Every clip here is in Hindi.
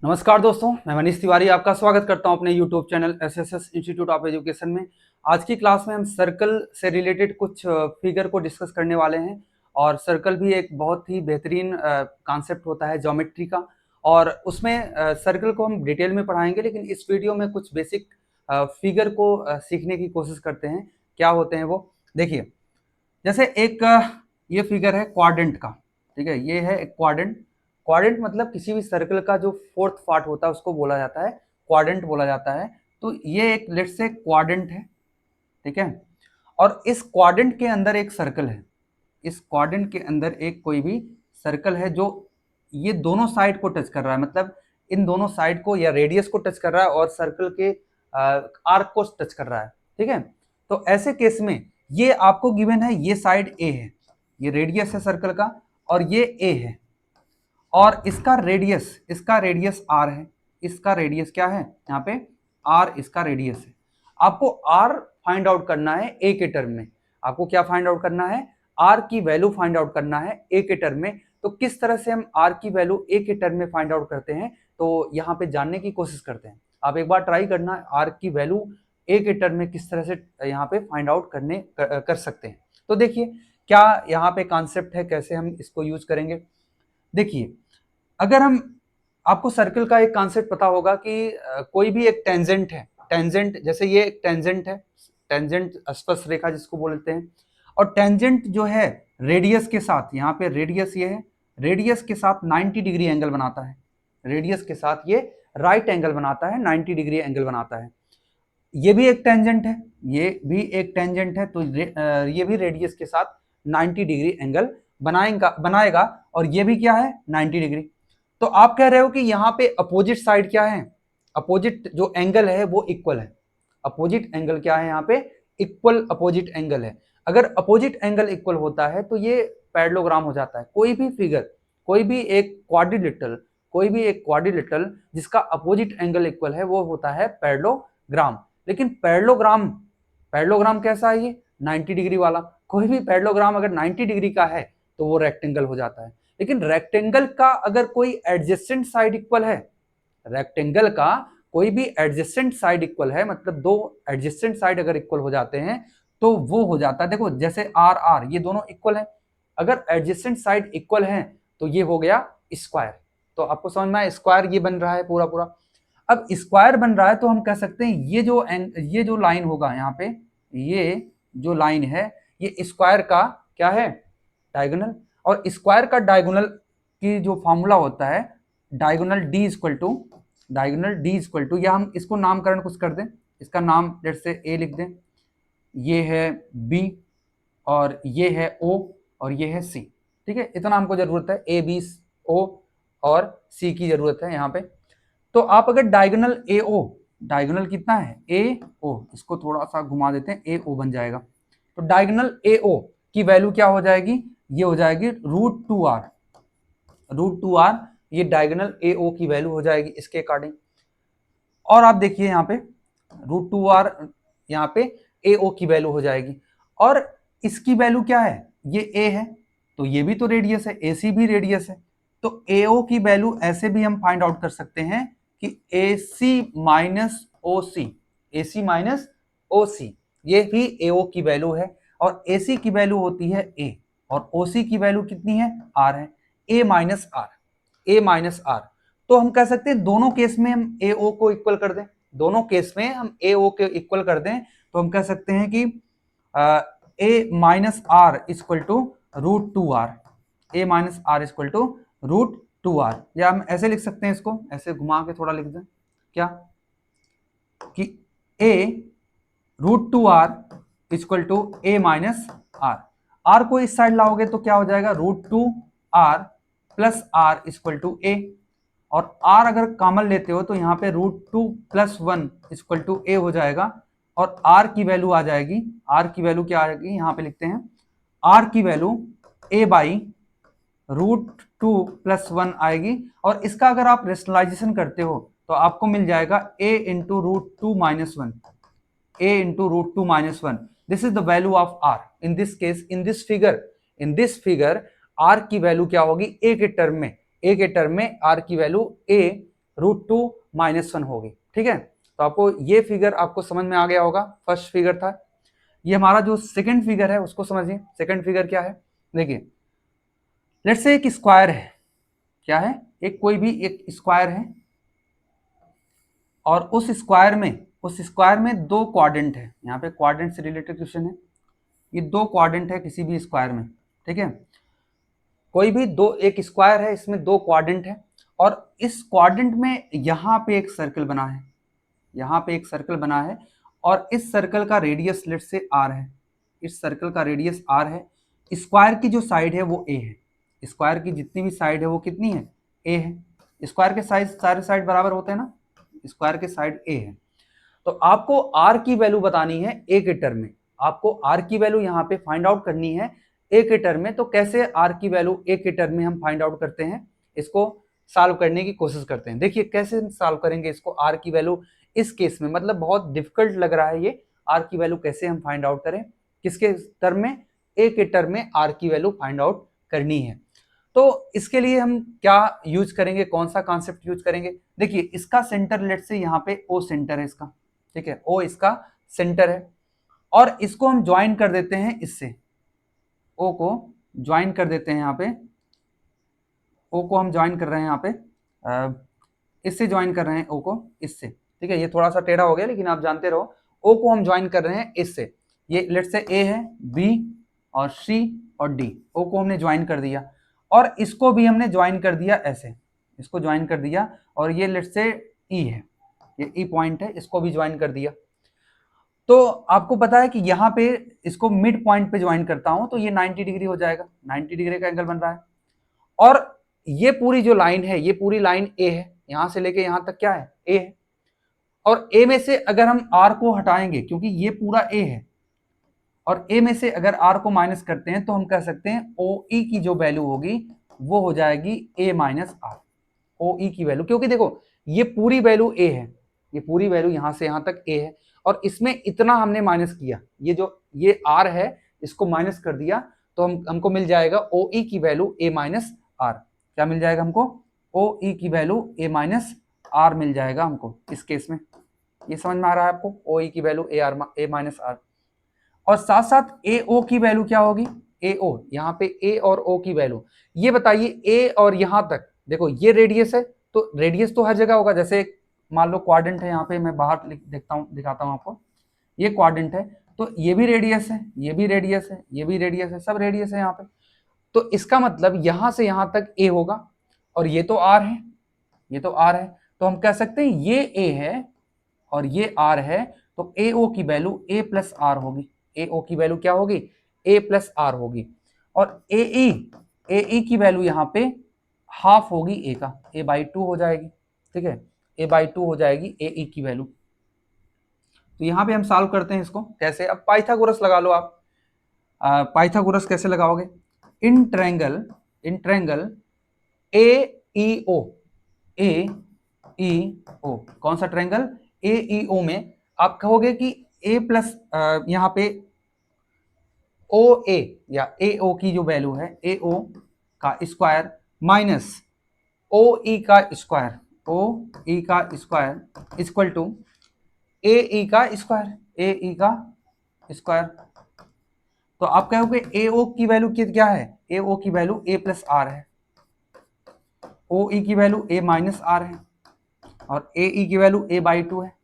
नमस्कार दोस्तों, मैं मनीष तिवारी आपका स्वागत करता हूं अपने YouTube channel SSS institute of education में। आज की क्लास में हम सर्कल से रिलेटेड कुछ फिगर को डिस्कस करने वाले हैं। और सर्कल भी एक बहुत ही बेहतरीन कॉन्सेप्ट होता है ज्योमेट्री का, और उसमें सर्कल को हम डिटेल में पढ़ाएंगे, लेकिन इस वीडियो में कुछ बेसिक फिगर को सीखने की कोशिश करते हैं। क्या होते हैं वो देखिए। जैसे एक ये फिगर है क्वाड्रेंट का, ठीक है। ये है एक क्वाड्रेंट। क्वाड्रेंट मतलब किसी भी सर्कल का जो फोर्थ पार्ट होता है उसको बोला जाता है क्वाड्रेंट बोला जाता है। तो ये एक लेट्स से क्वाड्रेंट है, ठीक है। और इस क्वाड्रेंट के अंदर एक सर्कल है। इस क्वाड्रेंट के अंदर एक कोई भी सर्कल है जो ये दोनों साइड को टच कर रहा है, मतलब इन दोनों साइड को या रेडियस को टच कर रहा है और सर्कल के आर्क को टच कर रहा है, ठीक है। तो ऐसे केस में ये आपको गिवन है, ये साइड ए है, ये रेडियस है सर्कल का, और ये ए है, और इसका रेडियस आर है। इसका रेडियस क्या है यहाँ पे, आर इसका रेडियस है। आपको आर फाइंड आउट करना है ए के टर्म में। आपको क्या फाइंड आउट करना है, आर की वैल्यू फाइंड आउट करना है ए के टर्म में। तो किस तरह से हम आर की वैल्यू ए के टर्म में फाइंड आउट करते हैं, तो यहाँ पे जानने की कोशिश करते हैं। आप एक बार ट्राई करना, आर की वैल्यू ए के टर्म में किस तरह से यहाँ पे फाइंड आउट कर सकते हैं। तो देखिए क्या यहाँ पे कॉन्सेप्ट है, कैसे हम इसको यूज करेंगे। देखिए, अगर हम आपको सर्कल का एक कॉन्सेप्ट पता होगा कि कोई भी एक टेंजेंट है, टेंजेंट जैसे ये एक टेंजेंट है, टेंजेंट स्पर्श रेखा जिसको बोलते हैं। और टेंजेंट जो है रेडियस के साथ, यहाँ पे रेडियस ये है, रेडियस के साथ 90 डिग्री एंगल बनाता है। रेडियस के साथ ये राइट एंगल बनाता है, 90 डिग्री एंगल बनाता है। ये भी एक टेंजेंट है, ये भी एक टेंजेंट है, तो ये भी रेडियस के साथ 90 डिग्री एंगल बनाएगा। और ये भी क्या है, 90 डिग्री। तो आप कह रहे हो कि यहाँ पे अपोजिट साइड क्या है, अपोजिट जो एंगल है वो इक्वल है। अपोजिट एंगल क्या है यहाँ पे, इक्वल अपोजिट एंगल है। अगर अपोजिट एंगल इक्वल होता है तो ये पैरेललोग्राम हो जाता है। कोई भी फिगर, कोई भी एक क्वाड्रिलेटरल जिसका अपोजिट एंगल इक्वल है वो होता है पैरेललोग्राम। लेकिन पैरेललोग्राम कैसा है, ये 90 डिग्री वाला। कोई भी पैरेललोग्राम अगर 90 डिग्री का है तो वो रेक्टेंगल हो जाता है। लेकिन रेक्टेंगल का अगर कोई एडजेसेंट साइड इक्वल है, रेक्टेंगल का कोई भी एडजेसेंट साइड इक्वल है, मतलब दो एडजेसेंट साइड अगर इक्वल हो जाते हैं तो वो हो जाता है, देखो जैसे आर आर ये दोनों इक्वल है, अगर एडजेसेंट साइड इक्वल है तो ये हो गया स्क्वायर। तो आपको समझ में आया, स्क्वायर ये बन रहा है पूरा पूरा। अब स्क्वायर बन रहा है तो हम कह सकते हैं ये जो लाइन होगा यहाँ पे, ये जो लाइन है ये स्क्वायर का क्या है, डायगोनल। और स्क्वायर का डायगोनल की जो फॉर्मूला होता है, डायगोनल डी इक्वल टू, या हम इसको नामकरण कुछ कर दें, इसका नाम लेट्स से ए लिख दें, ये है बी, और ये है ओ, और ये है सी, ठीक है। इतना हमको जरूरत है, ए बी ओ और सी की जरूरत है यहाँ पे। तो आप अगर डायगोनल ए ओ, डायगोनल कितना है ए ओ, इसको थोड़ा सा घुमा देते हैं, ए ओ बन जाएगा। तो डायगोनल ए ओ की वैल्यू क्या हो जाएगी, ये हो जाएगी √2r। ये डायगोनल ए ओ की वैल्यू हो जाएगी इसके अकॉर्डिंग। और आप देखिए यहाँ पे √2r, यहाँ पे ए ओ की वैल्यू हो जाएगी। और इसकी वैल्यू क्या है, ये ए है तो ये भी तो रेडियस है, ए सी भी रेडियस है। तो ए ओ की वैल्यू ऐसे भी हम फाइंड आउट कर सकते हैं कि ए सी माइनस ओ सी, ये भी ए ओ की वैल्यू है। और ए सी की वैल्यू होती है ए, और ओ सी की वैल्यू कितनी है, आर है, ए माइनस आर। तो हम कह सकते हैं दोनों केस में हम ए ओ को इक्वल कर दें, दोनों केस में हम ए ओ के इक्वल कर दें, तो हम कह सकते हैं कि a minus are equal to √2r, a minus are equal to √2r। या हम ऐसे लिख सकते हैं, इसको ऐसे घुमा के थोड़ा लिख दें, क्या कि a √2r equal to a minus r. R को इस साइड लाओगे तो क्या हो जाएगा, √2r plus r equal to a. और r अगर कॉमन लेते हो तो यहाँ पे √2 + 1 इक्वल टू ए हो जाएगा। और r की वैल्यू आ जाएगी, r की वैल्यू क्या आ जाएगी, यहाँ पे लिखते हैं, r की वैल्यू a बाई √2 + 1 आएगी। और इसका अगर आप रेशनलाइजेशन करते हो तो आपको मिल जाएगा a into √2 - 1, a into √2 - 1। This is the value of r in this case, in this figure r की वैल्यू क्या होगी, a के टर्म में, r की वैल्यू a √2 - 1 होगी। ठीक है, तो आपको ये फिगर आपको समझ में आ गया होगा। फर्स्ट फिगर था ये। हमारा जो सेकंड फिगर है उसको समझिए। सेकंड फिगर क्या है, देखिए लेट्स से एक स्क्वायर है। क्या है, एक कोई भी एक स्क्वायर है और उस स्क्वायर में दो क्वाड्रेंट है। यहाँ पे क्वाड्रेंट से रिलेटेड क्वेश्चन है। ये दो क्वाड्रेंट है किसी भी स्क्वायर में। ठीक है, कोई भी दो, एक स्क्वायर है इसमें दो क्वाड्रेंट है और इस क्वाड्रेंट में यहाँ पे एक सर्कल बना है, यहाँ पे एक सर्कल बना है और इस सर्कल का रेडियस लेट से आर है। इस सर्कल का रेडियस आर है। स्क्वायर की जो साइड है वो ए है। स्क्वायर की जितनी भी साइड है वो कितनी है, ए है। स्क्वायर के साइड सारे साइड बराबर होते हैं ना, स्क्वायर के साइड ए है। तो आपको आर की वैल्यू बतानी है ए के टर्म में। आपको आर की वैल्यू यहाँ पे फाइंड आउट करनी है ए के टर्म में। तो कैसे आर की वैल्यू ए के टर्म में हम फाइंड आउट करते हैं, इसको सॉल्व करने की कोशिश करते हैं। देखिए कैसे सॉल्व करेंगे इसको, आर की वैल्यू इस केस में, मतलब बहुत डिफिकल्ट लग रहा है ये। आर की वैल्यू कैसे हम फाइंड आउट करें, किसके टर्म में, ए के टर्म में आर की वैल्यू फाइंड आउट करनी है। तो इसके लिए हम क्या यूज करेंगे, कौन सा कॉन्सेप्ट यूज करेंगे। देखिए इसका सेंटर लेट से यहाँ पे ओ सेंटर है इसका। ठीक है, ओ इसका सेंटर है और इसको हम ज्वाइन कर देते हैं इससे, ओ को ज्वाइन कर देते हैं यहाँ पे। ओ को हम ज्वाइन कर रहे हैं यहाँ पे, इससे ज्वाइन कर रहे हैं ओ को इससे। ठीक है, ये थोड़ा सा टेढ़ा हो गया लेकिन आप जानते रहो। ओ को हम ज्वाइन कर रहे हैं इससे। ये लेट से ए है, बी और सी और डी, ओ को हमने ज्वाइन कर दिया और इसको भी हमने ज्वाइन कर दिया ऐसे, इसको ज्वाइन कर दिया। और ये लेट से ई है, ये ई पॉइंट है, इसको भी ज्वाइन कर दिया। तो आपको पता है कि यहाँ पे इसको मिड पॉइंट पे ज्वाइन करता हूं तो ये 90 डिग्री हो जाएगा, 90 डिग्री का एंगल बन रहा है। और ये पूरी जो लाइन है, ये पूरी लाइन ए है, यहां से लेके यहां तक क्या है, ए है। और ए में से अगर हम आर को हटाएंगे, क्योंकि ये पूरा ए है, और ए में से अगर आर को माइनस करते हैं तो हम कह सकते हैं ओ ई की जो वैल्यू होगी वो हो जाएगी ए माइनस आर। ओ ई की वैल्यू, क्योंकि देखो ये पूरी वैल्यू ए है, ये पूरी वैल्यू यहां से यहां तक ए है और इसमें इतना हमने माइनस किया, ये जो ये आर है इसको माइनस कर दिया तो हमको मिल जाएगा ओ ई की वैल्यू ए माइनस आर। क्या मिल जाएगा हमको, ओ ई की वैल्यू ए माइनस आर मिल जाएगा हमको इस केस में। ये समझ में आ रहा है आपको, ओ ई की वैल्यू ए माइनस आर। और साथ साथ ए ओ की वैल्यू क्या होगी, ए ओ, यहाँ पे ए और ओ की वैल्यू। ये बताइए ए और यहां तक, देखो ये रेडियस है तो रेडियस तो हर जगह होगा। जैसे मान लो क्वाड्रेंट है, यहाँ पे मैं बाहर देखता हूँ, दिखाता हूँ आपको। ये क्वाड्रेंट है तो ये भी रेडियस है, ये भी रेडियस है, ये भी रेडियस है, सब रेडियस है यहाँ पे। तो इसका मतलब यहां से यहां तक ए होगा और ये तो आर है, ये तो आर है। तो हम कह सकते हैं ये ए है और ये आर है, तो ए ओ की वैल्यू ए प्लस आर होगी। ए ओ की वैल्यू क्या होगी, ए प्लस आर होगी। और ए ई की वैल्यू यहाँ पे हाफ होगी ए का, ए बाई 2 हो जाएगी। ठीक है, ए बाई 2 हो जाएगी ए ई की वैल्यू। तो यहाँ पे हम सॉल्व करते हैं इसको कैसे। अब पाइथागोरस लगा लो आप। पाइथागोरस कैसे लगाओगे, इन ट्रायंगल ए ई ओ, ए ई ओ, कौन सा ट्रायंगल, ए ई ओ में आप कहोगे कि ए प्लस यहाँ पे ओ ए या ए ओ की जो वैल्यू है, ए ओ का स्क्वायर माइनस ओ ई का स्क्वायर, ओ ई का स्क्वायर इक्वल टू ए ई का स्क्वायर, ए ई का स्क्वायर। तो आप कहोगे ए ओ की वैल्यू क्या है, ए ओ की वैल्यू ए प्लस आर है, ओ ई की वैल्यू ए माइनस आर है और ए ई की वैल्यू ए बाई 2 है।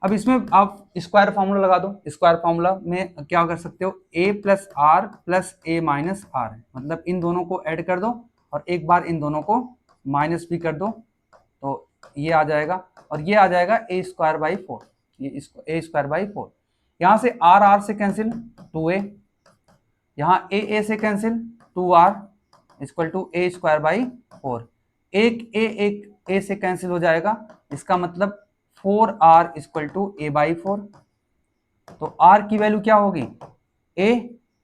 अब इसमें आप स्क्वायर फार्मूला लगा दो। स्क्वायर फार्मूला में क्या कर सकते हो, a plus R plus A minus R है, मतलब इन दोनों को ऐड कर दो और एक बार इन दोनों को माइनस भी कर दो तो ये आ जाएगा और ये आ जाएगा ए स्क्वायर बाई 4, ये ए स्क्वायर बाई 4। यहाँ से आर से कैंसिल 2a, यहाँ ए से cancel 2r equal to A square by 4। एक ए से कैंसिल हो जाएगा, इसका मतलब 4r equal to A by 4। तो r की वैल्यू क्या होगी, a,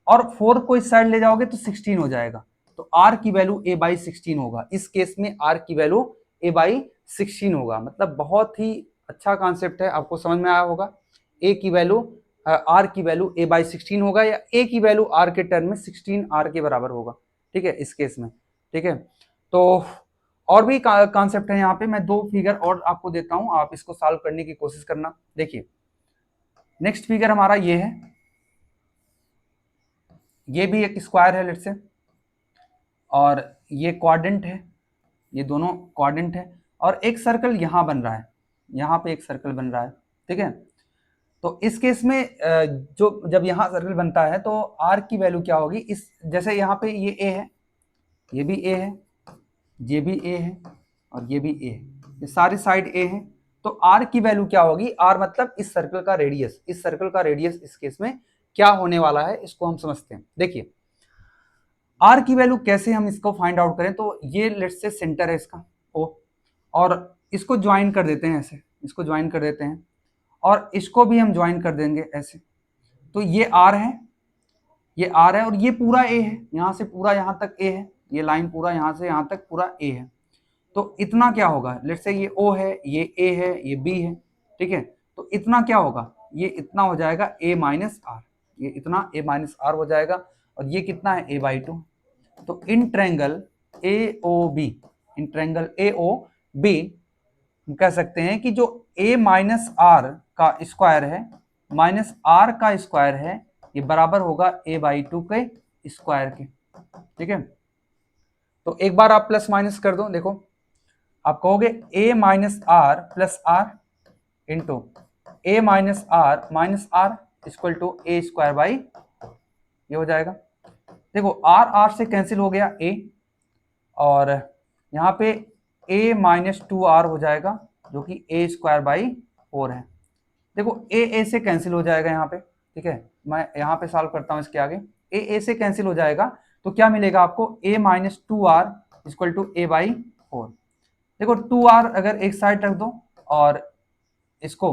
और 4 को इस साइड ले जाओगे तो 16 हो जाएगा, तो r की वैल्यू a बाई 16 होगा। इस केस में r की वैल्यू a बाई 16 होगा। मतलब बहुत ही अच्छा कॉन्सेप्ट है, आपको समझ में आया होगा। a की वैल्यू r की वैल्यू a बाई 16 होगा या a की वैल्यू r के टर्म में 16 r के बराबर होगा। ठीक है, इस केस में। ठीक है, तो और भी कॉन्सेप्ट है यहाँ पे, मैं 2 फिगर और आपको देता हूं, आप इसको सॉल्व करने की कोशिश करना। देखिए नेक्स्ट फिगर हमारा ये है, ये भी एक स्क्वायर है लेट्स से, और ये क्वाड्रेंट है, ये दोनों क्वाड्रेंट है, और एक सर्कल यहाँ बन रहा है, यहाँ पे एक सर्कल बन रहा है, ठीक है। तो इस केस में जो जब यहाँ सर्कल बनता है तो आर की वैल्यू क्या होगी, इस जैसे यहाँ पे ये ए है, ये भी ए है, ये भी ए है, और ये भी ए है, ये सारी साइड ए है, तो आर की वैल्यू क्या होगी, आर मतलब इस सर्कल का रेडियस, इस सर्कल का रेडियस इस केस में क्या होने वाला है, इसको हम समझते हैं। देखिए आर की वैल्यू कैसे हम इसको फाइंड आउट करें, तो ये लेट्स से सेंटर है इसका ओ, और इसको ज्वाइन कर देते हैं ऐसे, इसको ज्वाइन कर देते हैं, और इसको भी हम ज्वाइन कर देंगे ऐसे, तो ये आर है, ये आर है, और ये पूरा ए है, यहाँ से पूरा यहाँ तक ए है, ये लाइन पूरा यहाँ से यहाँ तक पूरा ए है, तो इतना क्या होगा, लेट्स से ये ओ है, ये ए है, ये बी है, ठीक है, तो इतना क्या होगा, ये इतना हो जाएगा ए माइनस आर, ये इतना ए माइनस आर हो जाएगा, और ये कितना है a/2। तो in triangle A O B, in triangle A O B हम कह सकते हैं कि जो a माइनस आर का स्क्वायर है माइनस आर का स्क्वायर है, ये बराबर होगा a/2 के स्क्वायर के, ठीक है। तो एक बार आप प्लस माइनस कर दो, देखो आप कहोगे a minus R plus R into A minus are equal to A square by, ये हो जाएगा। देखो आर आर से कैंसिल हो गया a, और यहाँ पे a माइनस 2r हो जाएगा जो कि ए स्क्वायर बाई 4 है। देखो ए से कैंसिल हो जाएगा यहाँ पे, ठीक है, मैं यहाँ पे सॉल्व करता हूँ इसके आगे, ए से कैंसिल हो जाएगा, तो क्या मिलेगा आपको, a minus 2r equal to A by 4। देखो 2r अगर एक साइड रख दो और इसको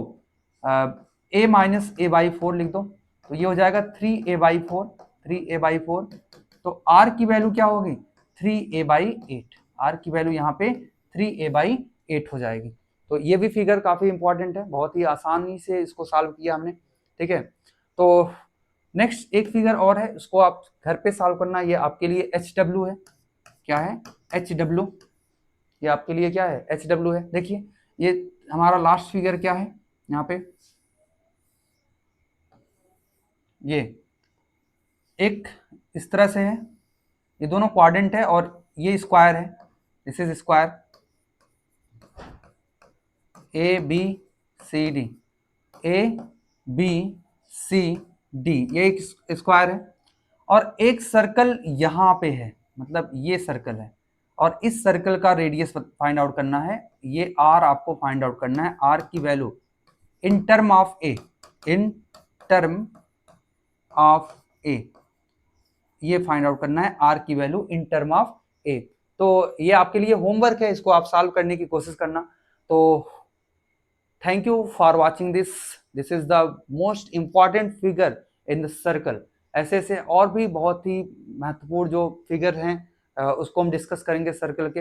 a माइनस ए बाई 4 लिख दो, तो ये हो जाएगा 3a/4, 3a/4। तो r की वैल्यू क्या होगी, 3a/8, r की वैल्यू यहाँ पे 3a/8 हो जाएगी। तो ये भी फिगर काफी इंपॉर्टेंट है, बहुत ही आसानी से इसको सॉल्व किया हमने, ठीक है। तो नेक्स्ट एक फिगर और है, उसको आप घर पे सॉल्व करना, ये आपके लिए HW है, क्या है HW, ये आपके लिए क्या है HW है। देखिए ये हमारा लास्ट फिगर क्या है, यहाँ पे ये एक इस तरह से है, ये दोनों क्वाड्रेंट है, और ये स्क्वायर है, this is square ABCD, ABCD, ये एक स्क्वायर है, और एक सर्कल यहाँ पे है, मतलब ये सर्कल है, और इस सर्कल का रेडियस फाइंड आउट करना है, ये आर आपको फाइंड आउट करना है, आर की value in term of a, in term of a, ये फाइंड आउट करना है आर की value in term of a. तो ये आपके लिए होमवर्क है, इसको आप सॉल्व करने की कोशिश करना। तो thank you for watching this, this is the most important figure in the circle. ऐसे ऐसे और भी बहुत ही महत्वपूर्ण जो फिगर हैं उसको हम डिस्कस करेंगे सर्कल के,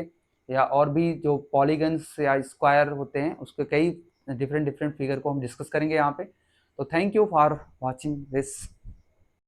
या और भी जो पॉलीगन्स या स्क्वायर होते हैं उसके कई डिफरेंट डिफरेंट फिगर को हम डिस्कस करेंगे यहाँ पे। तो thank you for watching this.